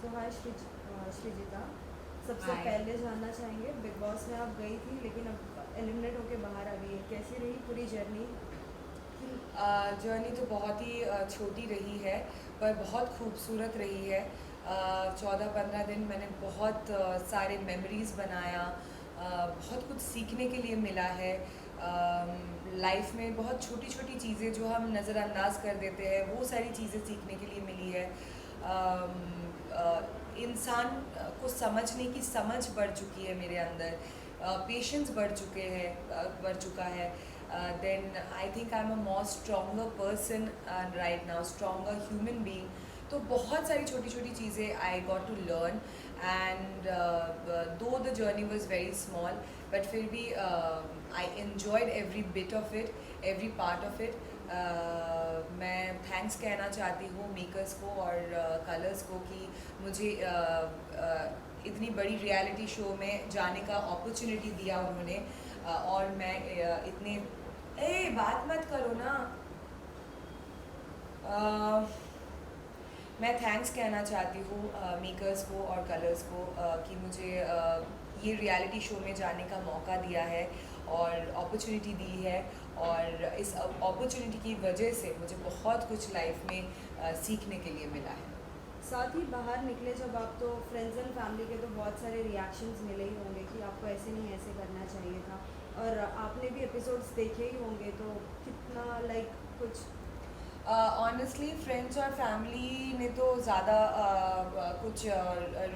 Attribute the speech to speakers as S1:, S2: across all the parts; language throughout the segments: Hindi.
S1: तो हाय श्रीजिता। सबसे
S2: हाय।
S1: पहले जानना चाहेंगे, बिग बॉस में आप गई थी लेकिन अब एलिमिनेट होके बाहर आ गई है, कैसी रही पूरी जर्नी?
S2: जर्नी तो बहुत ही छोटी रही है, पर बहुत खूबसूरत रही है। 14-15 दिन मैंने बहुत सारे मेमोरीज़ बनाया। बहुत कुछ सीखने के लिए मिला है। लाइफ में बहुत छोटी छोटी चीज़ें जो हम नज़रअंदाज कर देते हैं, वो सारी चीज़ें सीखने के लिए मिली है। इंसान को समझने की समझ बढ़ चुकी है मेरे अंदर। पेशेंस बढ़ चुका है। Then I think I am a more stronger person right now, stronger human being. तो बहुत सारी छोटी छोटी चीज़ें I got to learn. And though the journey was very small, but फिर भी I enjoyed every bit of it, every part of it. मैं थैंक्स कहना चाहती हूँ मेकर्स को और कलर्स को कि मुझे इतनी बड़ी रियलिटी शो में जाने का अपॉर्चुनिटी दिया उन्होंने। और मैं इतने बात मत करो ना। अ, मैं थैंक्स कहना चाहती हूँ मेकर्स को और कलर्स को कि मुझे ये रियलिटी शो में जाने का मौका दिया है और अपॉर्चुनिटी दी है। और इस अपॉर्चुनिटी की वजह से मुझे बहुत कुछ लाइफ में सीखने के लिए मिला है।
S1: साथ ही बाहर निकले जब आप, तो फ्रेंड्स एंड फैमिली के तो बहुत सारे रिएक्शंस मिले ही होंगे कि आपको ऐसे नहीं ऐसे करना चाहिए था, और आपने भी एपिसोड्स देखे ही होंगे, तो कितना लाइक कुछ।
S2: ऑनेस्टली फ्रेंड्स और फैमिली ने तो ज़्यादा कुछ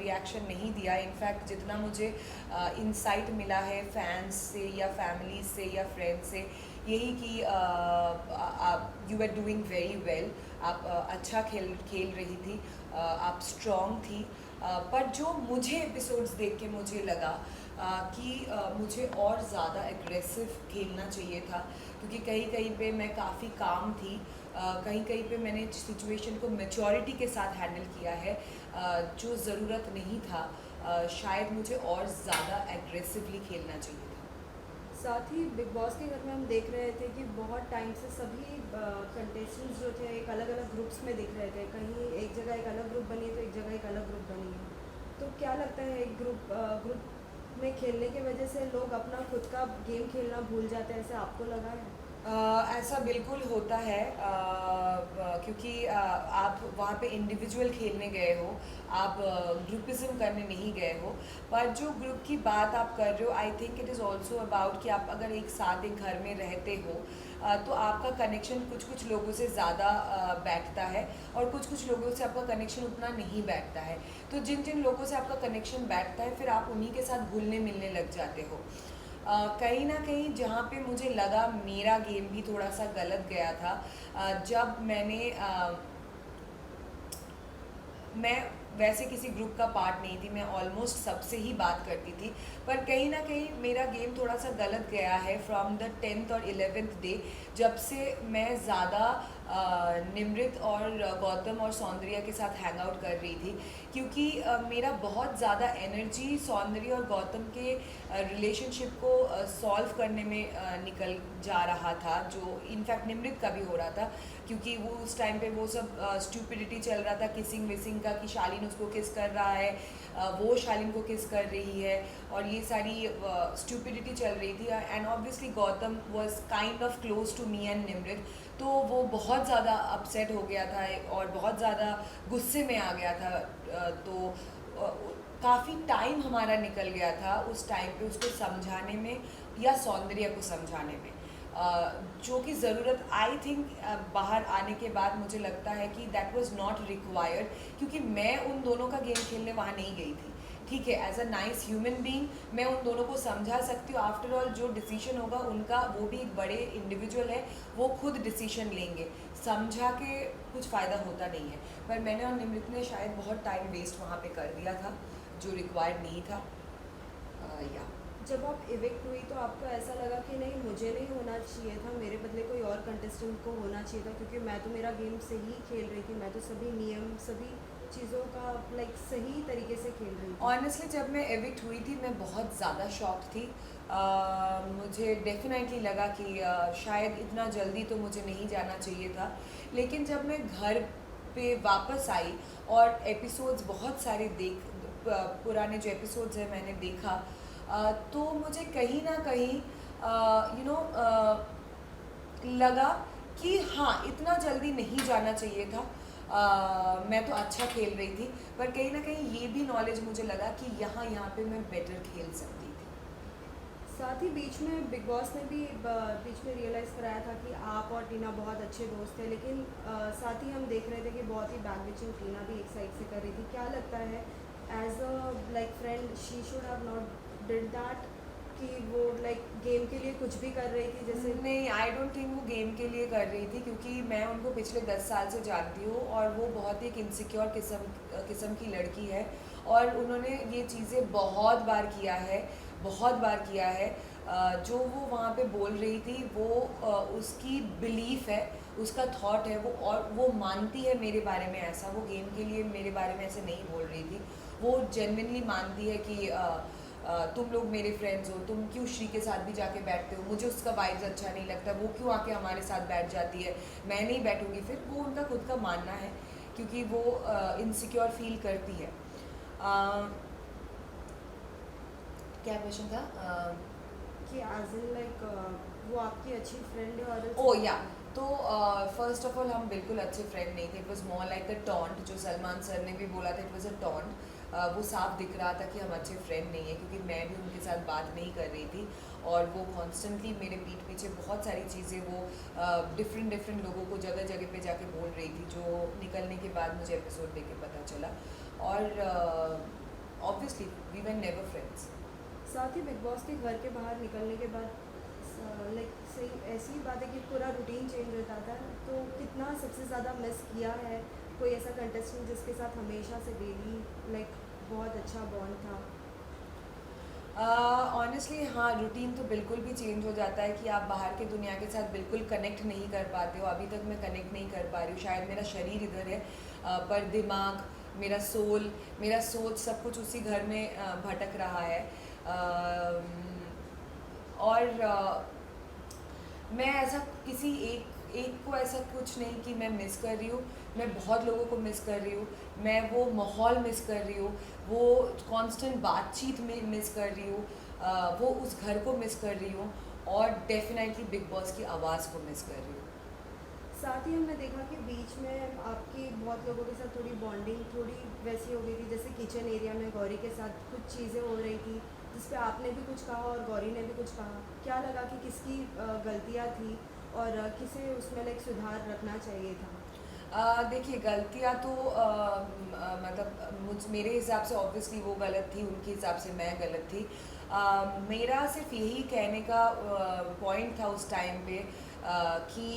S2: रिएक्शन नहीं दिया। इनफैक्ट जितना मुझे इंसाइट मिला है फैंस से या फैमिली से या फ्रेंड्स से, यही कि you are doing very well. आप अच्छा खेल खेल रही थी। आप स्ट्रॉन्ग थी। पर जो मुझे एपिसोड्स देख के मुझे लगा कि मुझे और ज़्यादा एग्रेसिव खेलना चाहिए था, क्योंकि कहीं कहीं पे मैं काफ़ी काम थी। कहीं कहीं पे मैंने सिचुएशन को मैच्योरिटी के साथ हैंडल किया है, जो ज़रूरत नहीं था। शायद मुझे और ज़्यादा एग्रेसिवली खेलना चाहिए था।
S1: साथ ही बिग बॉस के घर में हम देख रहे थे कि बहुत टाइम से सभी कंटेस्टेंट्स जो थे एक अलग अलग ग्रुप्स में दिख रहे थे, कहीं एक जगह एक अलग ग्रुप बनी है तो एक जगह एक अलग ग्रुप बनी है। तो क्या लगता है, एक ग्रुप में खेलने की वजह से लोग अपना खुद का गेम खेलना भूल जाते हैं, ऐसे आपको लगा है?
S2: ऐसा बिल्कुल होता है, क्योंकि आप वहाँ पे इंडिविजुअल खेलने गए हो, आप ग्रुपिज्म करने नहीं गए हो। पर जो ग्रुप की बात आप कर रहे हो, I think it is also about कि आप अगर एक साथ एक घर में रहते हो, तो आपका कनेक्शन कुछ कुछ लोगों से ज़्यादा बैठता है और कुछ कुछ लोगों से आपका कनेक्शन उतना नहीं बैठता है। तो जिन जिन लोगों से आपका कनेक्शन बैठता है, फिर आप उन्हीं के साथ घुलने मिलने लग जाते हो। कहीं ना कहीं जहाँ पे मुझे लगा मेरा गेम भी थोड़ा सा गलत गया था, जब मैं वैसे किसी ग्रुप का पार्ट नहीं थी, मैं ऑलमोस्ट सबसे ही बात करती थी। पर कहीं ना कहीं मेरा गेम थोड़ा सा गलत गया है फ्रॉम द 10th और 11th डे, जब से मैं ज़्यादा निमृत और गौतम और सौंदर्य के साथ हैंग आउट कर रही थी। क्योंकि मेरा बहुत ज़्यादा एनर्जी सौंदर्य और गौतम के रिलेशनशिप को सॉल्व करने में निकल जा रहा था, जो इनफैक्ट निमृत का भी हो रहा था। क्योंकि वो उस टाइम पे वो सब स्टूपिडिटी चल रहा था, किसिंग विसिंग का, कि शालीन उसको किस कर रहा है, वो शालीन को किस कर रही है, और ये सारी स्टूपिडिटी चल रही थी। And obviously Gautam was kind of close to me and Nimrit, तो वो बहुत ज़्यादा अपसेट हो गया था और बहुत ज़्यादा गुस्से में आ गया था। तो काफ़ी टाइम हमारा निकल गया था उस टाइम पे उसको समझाने में या सौंदर्य को समझाने में, जो कि ज़रूरत आई थिंक बाहर आने के बाद मुझे लगता है कि दैट वाज नॉट रिक्वायर्ड, क्योंकि मैं उन दोनों का गेम खेलने वहाँ नहीं गई थी। ठीक है, as a nice human being मैं उन दोनों को समझा सकती हूँ। आफ्टर ऑल जो डिसीजन होगा उनका, वो भी एक बड़े इंडिविजुअल है, वो खुद डिसीजन लेंगे। समझा के कुछ फ़ायदा होता नहीं है। पर मैंने और निमृत ने शायद बहुत टाइम वेस्ट वहाँ पे कर दिया था, जो रिक्वायर्ड नहीं था। या
S1: जब आप इविक्ट हुई तो आपको ऐसा लगा कि नहीं, मुझे नहीं होना चाहिए था, मेरे बदले कोई और कंटेस्टेंट को होना चाहिए था, क्योंकि मैं तो मेरा गेम सही खेल रही थी, मैं तो सभी नियम सभी चीज़ों का लाइक सही तरीके से खेल रही थी।
S2: ऑनेस्टली जब मैं एविक्ट हुई थी मैं बहुत ज़्यादा शॉक थी। मुझे डेफिनेटली लगा कि शायद इतना जल्दी तो मुझे नहीं जाना चाहिए था। लेकिन जब मैं घर पे वापस आई और एपिसोड्स बहुत सारे पुराने जो एपिसोड्स हैं मैंने देखा, तो मुझे कहीं ना कहीं लगा कि हाँ, इतना जल्दी नहीं जाना चाहिए था। मैं तो अच्छा खेल रही थी, पर कहीं ना कहीं ये भी नॉलेज मुझे लगा कि यहाँ पे मैं बेटर खेल सकती थी।
S1: साथ ही बीच में बिग बॉस ने भी बीच में रियलाइज़ कराया था कि आप और टीना बहुत अच्छे दोस्त थे, लेकिन साथ ही हम देख रहे थे कि बहुत ही बैक बिचिंग टीना भी एक साइड से कर रही थी। क्या लगता है as a like friend she should have not did that, कि वो लाइक गेम के लिए कुछ भी कर रही थी जैसे?
S2: नहीं, आई डोंट थिंक वो गेम के लिए कर रही थी, क्योंकि मैं उनको पिछले 10 साल से जानती हूँ और वो बहुत ही एक इनसिक्योर किस्म की लड़की है, और उन्होंने ये चीज़ें बहुत बार किया है, बहुत बार किया है। जो वो वहाँ पे बोल रही थी वो उसकी बिलीफ है, उसका थॉट है वो, और वो मानती है मेरे बारे में ऐसा। वो गेम के लिए मेरे बारे में ऐसे नहीं बोल रही थी, वो जेन्युइनली मानती है कि तुम लोग मेरे फ्रेंड्स हो, तुम क्यों श्री के साथ भी जाके बैठते हो, मुझे उसका वाइब्स अच्छा नहीं लगता, वो क्यों आके हमारे साथ बैठ जाती है, मैं नहीं बैठूंगी फिर। वो उनका खुद का मानना है, क्योंकि वो इनसिक्योर फील करती है। क्या क्वेश्चन था?
S1: कि एज इन लाइक वो आपकी अच्छी फ्रेंड है और
S2: ओ या, तो फर्स्ट ऑफ ऑल हम बिल्कुल अच्छे फ्रेंड नहीं थे। It was more like a taunt, जो सलमान सर ने भी बोला था, इट वॉज अ टॉन्ट। वो साफ दिख रहा था कि हम अच्छे फ्रेंड नहीं है, क्योंकि मैं भी उनके साथ बात नहीं कर रही थी, और वो कॉन्स्टेंटली मेरे पीठ पीछे बहुत सारी चीज़ें वो डिफरेंट लोगों को जगह जगह पे जाके बोल रही थी, जो निकलने के बाद मुझे एपिसोड देख के पता चला। और obviously we were never friends.
S1: साथ ही बिग बॉस के घर के बाहर निकलने के बाद लाइक सही ऐसी बात है कि पूरा रूटीन चेंज हो जाता है, तो कितना सबसे ज़्यादा मिस किया है कोई ऐसा कंटेस्टेंट जिसके साथ हमेशा से डेली लाइक बहुत अच्छा बॉन्ड था?
S2: ऑनेस्टली हाँ, रूटीन तो बिल्कुल भी चेंज हो जाता है कि आप बाहर की दुनिया के साथ बिल्कुल कनेक्ट नहीं कर पाते हो। अभी तक मैं कनेक्ट नहीं कर पा रही हूँ, शायद मेरा शरीर इधर है, पर दिमाग, मेरा सोल, मेरा सोच, सब कुछ उसी घर में भटक रहा है। और मैं ऐसा किसी एक को ऐसा कुछ नहीं कि मैं मिस कर रही हूँ, मैं बहुत लोगों को मिस कर रही हूँ। मैं वो माहौल मिस कर रही हूँ, वो कांस्टेंट बातचीत में मिस कर रही हूँ, वो उस घर को मिस कर रही हूँ, और डेफिनेटली बिग बॉस की आवाज़ को मिस कर रही हूँ।
S1: साथ ही हमने देखा कि बीच में आपकी बहुत लोगों के साथ थोड़ी बॉन्डिंग थोड़ी वैसी हो गई थी, जैसे किचन एरिया में गौरी के साथ कुछ चीज़ें हो रही थी जिस पे आपने भी कुछ कहा और गौरी ने भी कुछ कहा। क्या लगा कि किसकी गलतियाँ थी और किसे उसमें लाइक सुधार रखना चाहिए था?
S2: देखिए, गलतियाँ तो मतलब मेरे हिसाब से ऑब्वियसली वो गलत थी, उनके हिसाब से मैं गलत थी। मेरा सिर्फ यही कहने का पॉइंट था उस टाइम पे कि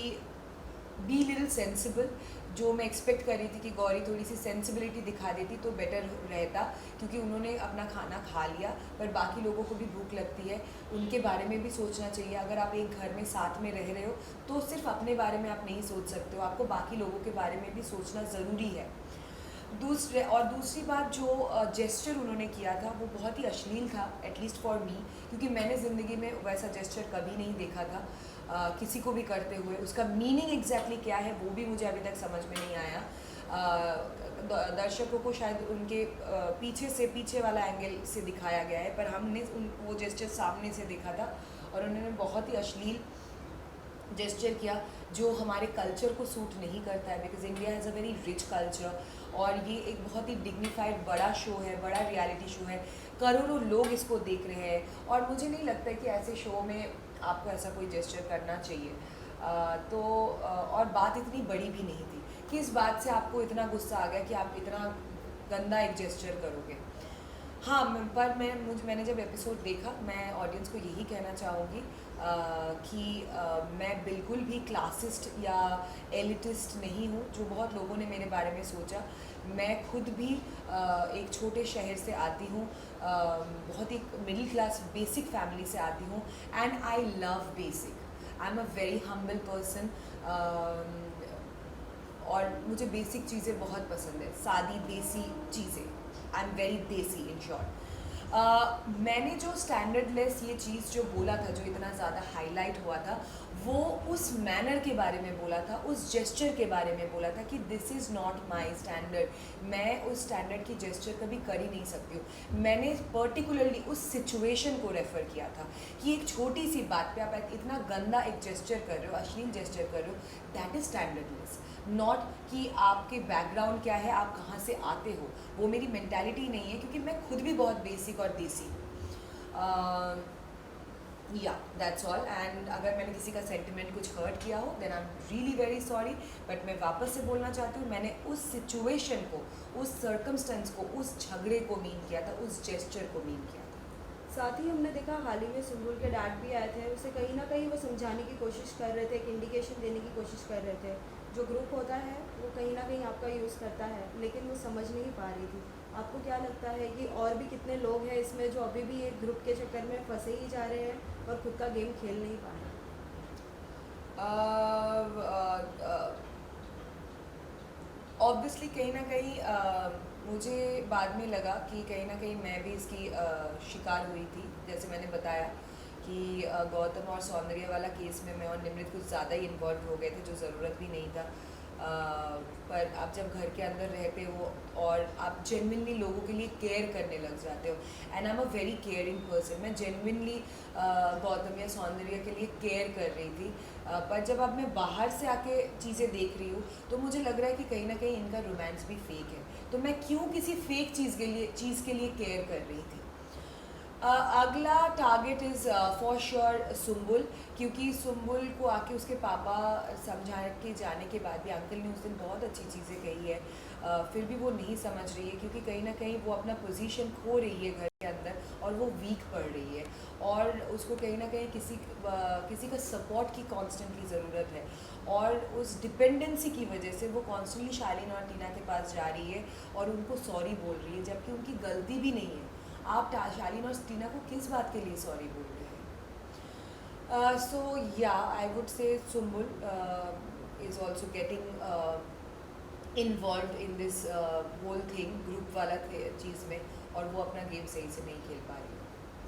S2: बी लिटिल सेंसिबल। जो मैं एक्सपेक्ट कर रही थी कि गौरी थोड़ी सी सेंसिबिलिटी दिखा देती तो बेटर रहता, क्योंकि उन्होंने अपना खाना खा लिया, पर बाकी लोगों को भी भूख लगती है, उनके बारे में भी सोचना चाहिए। अगर आप एक घर में साथ में रह रहे हो तो सिर्फ अपने बारे में आप नहीं सोच सकते हो, आपको बाकी लोगों के बारे में भी सोचना ज़रूरी है। दूसरी बात, जो जेस्चर उन्होंने किया था वो बहुत ही अश्लील था, एटलीस्ट फॉर मी, क्योंकि मैंने ज़िंदगी में वैसा जेस्चर कभी नहीं देखा था किसी को भी करते हुए। उसका मीनिंग एग्जैक्टली क्या है वो भी मुझे अभी तक समझ में नहीं आया। दर्शकों को शायद उनके पीछे वाला एंगल से दिखाया गया है, पर हमने वो जेस्चर सामने से देखा था, और उन्होंने बहुत ही अश्लील जेस्चर किया जो हमारे कल्चर को सूट नहीं करता है, because India has a very rich culture, और ये एक बहुत ही डिग्निफाइड बड़ा शो है, बड़ा रियलिटी शो है, करोड़ों लोग इसको देख रहे हैं, और मुझे नहीं लगता है कि ऐसे शो में आपको ऐसा कोई जेस्चर करना चाहिए। और बात इतनी बड़ी भी नहीं थी कि इस बात से आपको इतना गुस्सा आ गया कि आप इतना गंदा एक जेस्चर करोगे। हाँ, पर मैंने जब एपिसोड देखा, मैं ऑडियंस को यही कहना चाहूँगी कि मैं बिल्कुल भी क्लासिस्ट या एलिटिस्ट नहीं हूँ, जो बहुत लोगों ने मेरे बारे में सोचा। मैं खुद भी एक छोटे शहर से आती हूँ, बहुत ही मिडिल क्लास बेसिक फैमिली से आती हूँ, and I love basic. I am a very humble person, और मुझे बेसिक चीज़ें बहुत पसंद है, सादी देसी चीज़ें। आई एम वेरी देसी इन शॉर्ट। मैंने जो स्टैंडर्डलेस ये चीज़ जो बोला था, जो इतना ज़्यादा हाईलाइट हुआ था, वो उस मैनर के बारे में बोला था, उस जेस्चर के बारे में बोला था कि this is not my standard. मैं उस स्टैंडर्ड की जेस्चर कभी कर ही नहीं सकती हूँ। मैंने पर्टिकुलरली उस सिचुएशन को रेफ़र किया था कि एक छोटी सी बात पे आप इतना गंदा एक जेस्चर कर रहे हो, अश्लील जेस्चर कर रहे हो, दैट इज़ स्टैंडर्डलेस। नॉट कि आपके बैकग्राउंड क्या है, आप कहाँ से आते हो, वो मेरी मेंटालिटी नहीं है, क्योंकि मैं खुद भी बहुत बेसिक और देसी हूँ। या दैट्स ऑल। एंड अगर मैंने किसी का सेंटिमेंट कुछ हर्ट किया हो, then I am really very sorry. But मैं वापस से बोलना चाहती हूँ, मैंने उस सिचुएशन को, उस सर्कमस्टेंस को, उस झगड़े को मीन किया था, उस जेस्चर को मीन किया था।
S1: साथ ही हमने देखा हाल ही में सुम्बुल के डैड भी आए थे, उसे कहीं ना कहीं वो समझाने की कोशिश कर रहे थे, एक इंडिकेशन देने की कोशिश कर रहे थे। जो ग्रुप होता है वो कहीं ना कहीं आपका यूज़ करता है, लेकिन वो समझ नहीं पा रही थी। आपको क्या लगता है कि और भी कितने लोग हैं इसमें जो अभी भी एक ग्रुप के चक्कर में फंसे ही जा रहे हैं और खुद का गेम खेल नहीं पा रहे?
S2: ऑब्वियसली कहीं ना कहीं मुझे बाद में लगा कि कहीं ना कहीं मैं भी इसकी शिकार हुई थी। जैसे मैंने बताया कि गौतम और सौंदर्य वाला केस में मैं और निमृत कुछ ज़्यादा ही इन्वॉल्व हो गए थे, जो ज़रूरत भी नहीं था। पर आप जब घर के अंदर रहते हो और आप जेन्युइनली लोगों के लिए केयर करने लग जाते हो, and I am a very caring person. मैं जेन्युइनली गौतम या सौंदर्य के लिए केयर कर रही थी। पर जब अब मैं बाहर से आके चीज़ें देख रही हूँ, तो मुझे लग रहा है कि कहीं ना कहीं इनका रोमांस भी फेक है। तो मैं क्यों किसी फेक चीज़ के लिए केयर कर रही थी। अगला target is for sure Sumbul, क्योंकि सुम्बुल को आके उसके पापा समझा के जाने के बाद भी अंकल ने उस दिन बहुत अच्छी चीज़ें कही है, फिर भी वो नहीं समझ रही है, क्योंकि कहीं ना कहीं वो अपना पोजीशन खो रही है घर के अंदर और वो वीक पड़ रही है, और उसको कहीं ना कहीं किसी का सपोर्ट की कॉन्स्टेंटली ज़रूरत है। और उस डिपेंडेंसी की वजह से वो कॉन्स्टेंटली शालीन और टीना के पास जा रही है और उनको सॉरी बोल रही है, जबकि उनकी गलती भी नहीं है। आप शालीन और टीना को किस बात के लिए सॉरी बोल रहे हैं? सो या I would say Sumbul is also getting involve in this whole thing, group वाला चीज़ में, और वो अपना गेम सही से नहीं खेल पा रही है।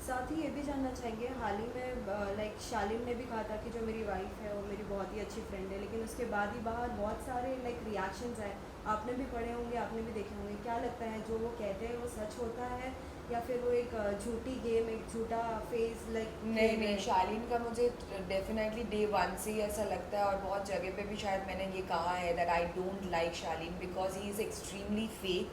S1: साथ ही ये भी जानना चाहेंगे, हाल ही में लाइक शालीन ने भी कहा था कि जो मेरी वाइफ है वो मेरी बहुत ही अच्छी फ्रेंड है, लेकिन उसके बाद ही बाहर बहुत सारे लाइक रिएक्शंस आए, आपने भी पढ़े होंगे, आपने भी देखे होंगे। क्या लगता है जो वो कहते हैं वो सच होता है, या फिर वो एक झूठी गेम, एक झूठा फेस लाइक?
S2: नहीं, शालीन का मुझे डेफिनेटली डे वन से ही ऐसा लगता है, और बहुत जगह पे भी शायद मैंने ये कहा है that I don't like Shalin because he is extremely fake.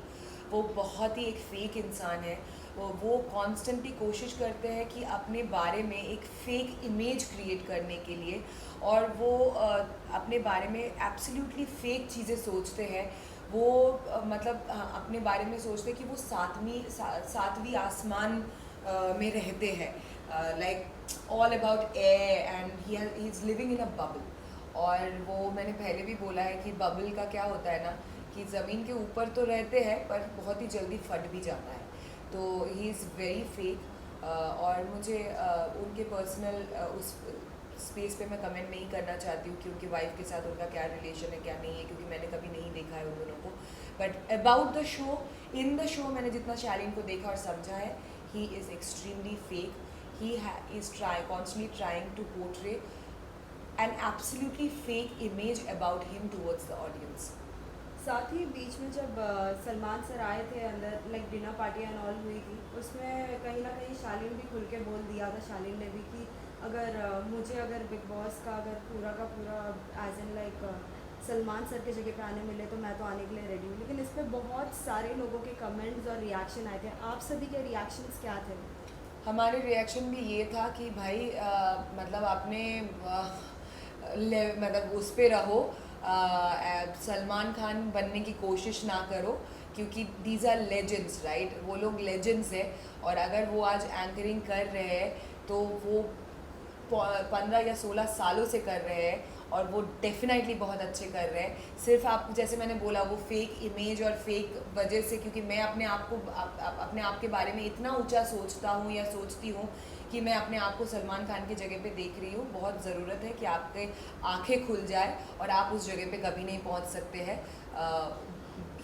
S2: वो बहुत ही एक फेक इंसान है। वो कॉन्स्टेंटली कोशिश करते हैं कि अपने बारे में एक फेक इमेज क्रिएट करने के लिए, और वो अपने बारे में एब्सोल्युटली फेक चीज़ें सोचते हैं। वो मतलब अपने बारे में सोचते हैं कि वो सातवीं आसमान में रहते हैं, like all about air, and he is living in a bubble. और वो मैंने पहले भी बोला है कि बबल का क्या होता है ना, कि ज़मीन के ऊपर तो रहते हैं पर बहुत ही जल्दी फट भी जाता है। तो ही इज़ वेरी फेक। और मुझे उनके पर्सनल उस स्पेस पे मैं कमेंट नहीं करना चाहती हूँ कि उनकी वाइफ के साथ उनका क्या रिलेशन है क्या नहीं है, क्योंकि मैंने कभी नहीं देखा है उन दोनों को। But about the show, in the show मैंने जितना शालीन को देखा और समझा है, he is extremely fake. He is constantly trying to portray an absolutely fake image about him towards the audience.
S1: साथ ही बीच में जब सलमान सर आए थे अंदर, like dinner party and all हुई थी, उसमें कहीं ना कहीं शालीन भी खुल के बोल दिया था, शालीन ने भी, कि अगर मुझे अगर बिग बॉस का अगर पूरा का पूरा as an like Salman sir के जगह पे आने मिले तो मैं तो आने के लिए रेडी हूँ। लेकिन इस पर बहुत सारे लोगों के कमेंट्स और रिएक्शन आए थे, आप सभी के रिएक्शंस क्या थे?
S2: हमारे रिएक्शन भी ये था कि भाई मतलब आपने मतलब उस पे रहो, सलमान खान बनने की कोशिश ना करो, क्योंकि दीज आर लेजेंड्स, राइट? वो लोग लेजेंड्स है, और अगर वो आज एंकरिंग कर रहे हैं तो वो 15 या 16 सालों से कर रहे हैं, और वो डेफिनेटली बहुत अच्छे कर रहे हैं। सिर्फ आप, जैसे मैंने बोला, वो फेक इमेज और फेक वजह से, क्योंकि मैं अपने आप के बारे में इतना ऊंचा सोचता हूँ या सोचती हूँ कि मैं अपने आप को सलमान खान की जगह पे देख रही हूँ। बहुत ज़रूरत है कि आपके आंखें खुल जाए और आप उस जगह पे कभी नहीं पहुँच सकते हैं।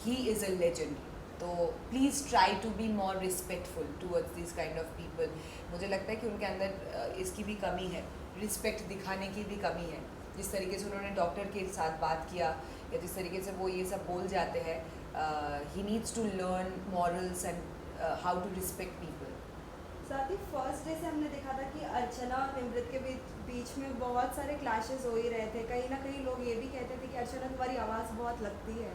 S2: He is a legend. तो please try to be more respectful towards this kind of people. मुझे लगता है कि उनके अंदर इसकी भी कमी है, रिस्पेक्ट दिखाने की भी कमी है। जिस तरीके से उन्होंने डॉक्टर के साथ बात किया या जिस तरीके से वो ये सब बोल जाते हैं, he needs to learn morals and how to respect people.
S1: साथ ही फर्स्ट डे से हमने देखा था कि अर्चना और निमृत के बीच में बहुत सारे क्लैशेस हो ही रहे थे। कहीं ना कहीं लोग ये भी कहते थे कि अर्चना तुम्हारी आवाज़ बहुत लगती है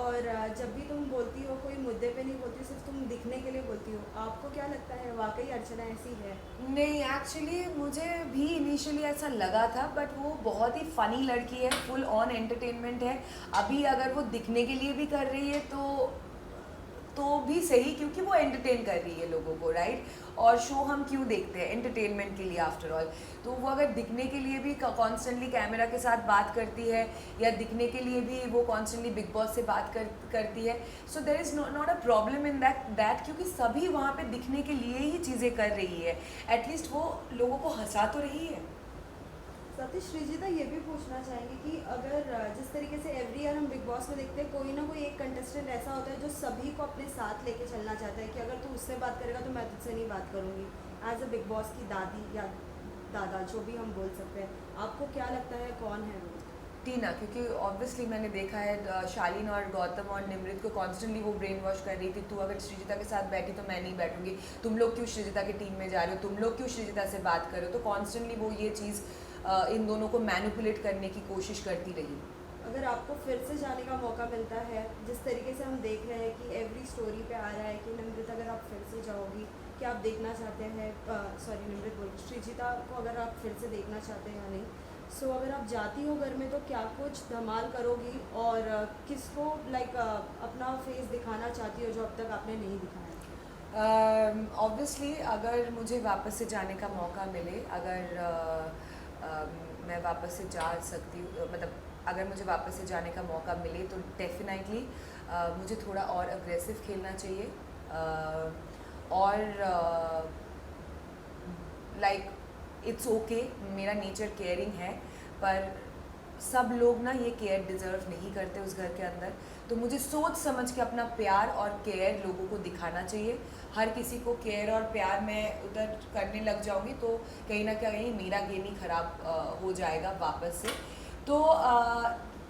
S1: और जब भी तुम बोलती हो कोई मुद्दे पे नहीं बोलती हो, सिर्फ तुम दिखने के लिए बोलती हो। आपको क्या लगता है वाकई अर्चना ऐसी है?
S2: नहीं, एक्चुअली मुझे भी इनिशियली ऐसा लगा था, बट वो बहुत ही फ़नी लड़की है, फुल ऑन एंटरटेनमेंट है। अभी अगर वो दिखने के लिए भी कर रही है तो भी सही, क्योंकि वो एंटरटेन कर रही है लोगों को, राइट। और शो हम क्यों देखते हैं? एंटरटेनमेंट के लिए आफ्टर ऑल। तो वो अगर दिखने के लिए भी कॉन्स्टेंटली कैमरा के साथ बात करती है या दिखने के लिए भी वो कॉन्स्टेंटली बिग बॉस से बात करती है, so there is not a problem in that, क्योंकि सभी वहाँ पे दिखने के लिए ही चीज़ें कर रही है। एटलीस्ट वो लोगों को हंसा तो रही है।
S1: साथ ही श्रीजिता ये भी पूछना चाहेंगे कि अगर जिस तरीके से एवरी ईयर हम बिग बॉस में देखते हैं, कोई ना कोई एक कंटेस्टेंट ऐसा होता है जो सभी को अपने साथ लेके चलना चाहता है कि अगर तू उससे बात करेगा तो मैं तुझसे नहीं बात करूँगी। एज अ बिग बॉस की दादी या दादा, जो भी हम बोल सकते हैं, आपको क्या लगता है कौन है वो?
S2: टीना, क्योंकि ऑब्वियसली मैंने देखा है शालीन और गौतम और निमृत को कॉन्स्टेंटली वो ब्रेन वॉश कर रही थी। तू अगर श्रीजिता के साथ बैठी तो मैं नहीं बैठूंगी, तुम लोग क्यों श्रीजिता की टीम में जा रहे हो, तुम लोग क्यों श्रीजिता से बात कर रहे हो। तो कॉन्स्टेंटली वो ये चीज़ इन दोनों को मैनिपुलेट करने की कोशिश करती रही।
S1: अगर आपको फिर से जाने का मौका मिलता है, जिस तरीके से हम देख रहे हैं कि एवरी स्टोरी पे आ रहा है कि निमृत अगर आप फिर से जाओगी, क्या आप देखना चाहते हैं, सॉरी निमृत बोल, श्रीजिता को अगर आप फिर से देखना चाहते हैं या नहीं, सो अगर आप जाती हो घर में तो क्या कुछ धमाल करोगी और किसको अपना फेस दिखाना चाहती हो जो अब तक आपने नहीं दिखाया?
S2: ऑब्वियसली अगर मुझे वापस से जाने का मौका मिले, अगर मैं वापस से जा सकती हूँ, मतलब अगर मुझे वापस से जाने का मौका मिले तो डेफिनेटली मुझे थोड़ा और अग्रेसिव खेलना चाहिए, और लाइक इट्स ओके, मेरा नेचर केयरिंग है, पर सब लोग ना ये केयर डिज़र्व नहीं करते उस घर के अंदर। तो मुझे सोच समझ के अपना प्यार और केयर लोगों को दिखाना चाहिए। हर किसी को केयर और प्यार मैं उधर करने लग जाऊंगी तो कहीं ना कहीं मेरा गेम ही ख़राब हो जाएगा वापस से। तो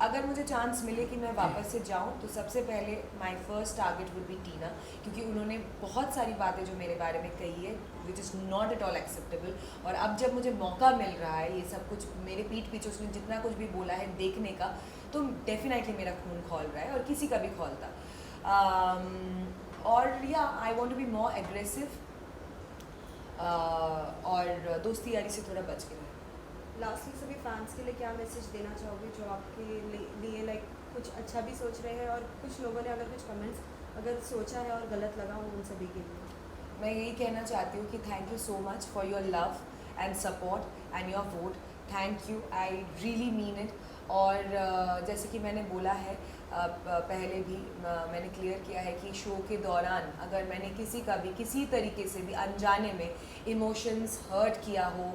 S2: अगर मुझे चांस मिले कि मैं वापस से जाऊं तो सबसे पहले my first target would be Tina, क्योंकि उन्होंने बहुत सारी बातें जो मेरे बारे में कही है which is not at all acceptable. और अब जब मुझे मौका मिल रहा है ये सब कुछ मेरे पीठ पीछे उसने जितना कुछ भी बोला है देखने का, तो डेफिनेटली मेरा खून खौल रहा है और किसी का भी खौलता। और या I want to be more aggressive, और दोस्ती यारी से थोड़ा बच के रहे।
S1: लास्टली सभी फैंस के लिए क्या मैसेज देना चाहोगे जो आपके लिए कुछ अच्छा भी सोच रहे हैं, और कुछ लोगों ने अगर कुछ कमेंट्स अगर सोचा है और गलत लगा हो उन सभी के लिए?
S2: मैं यही कहना चाहती हूँ कि thank you so much for your love and support and your vote. Thank you, I really mean it. और जैसे कि मैंने बोला है पहले भी, मैंने क्लियर किया है कि शो के दौरान अगर मैंने किसी का भी किसी तरीके से भी अनजाने में इमोशंस हर्ट किया हो,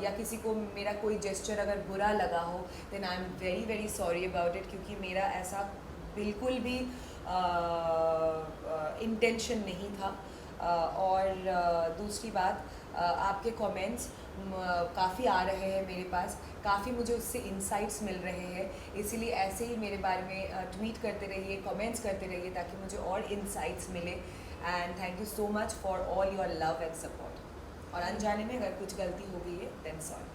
S2: या किसी को मेरा कोई जेस्चर अगर बुरा लगा हो, then I am very very sorry about it, क्योंकि मेरा ऐसा बिल्कुल भी इंटेंशन नहीं था। और दूसरी बात, आपके कमेंट्स काफ़ी आ रहे हैं मेरे पास, काफ़ी मुझे उससे इंसाइट्स मिल रहे हैं, इसीलिए ऐसे ही मेरे बारे में ट्वीट करते रहिए, कमेंट्स करते रहिए ताकि मुझे और इंसाइट्स मिले। And thank you so much for all your love and support. और अनजाने में अगर कुछ गलती हो गई है देन सॉरी।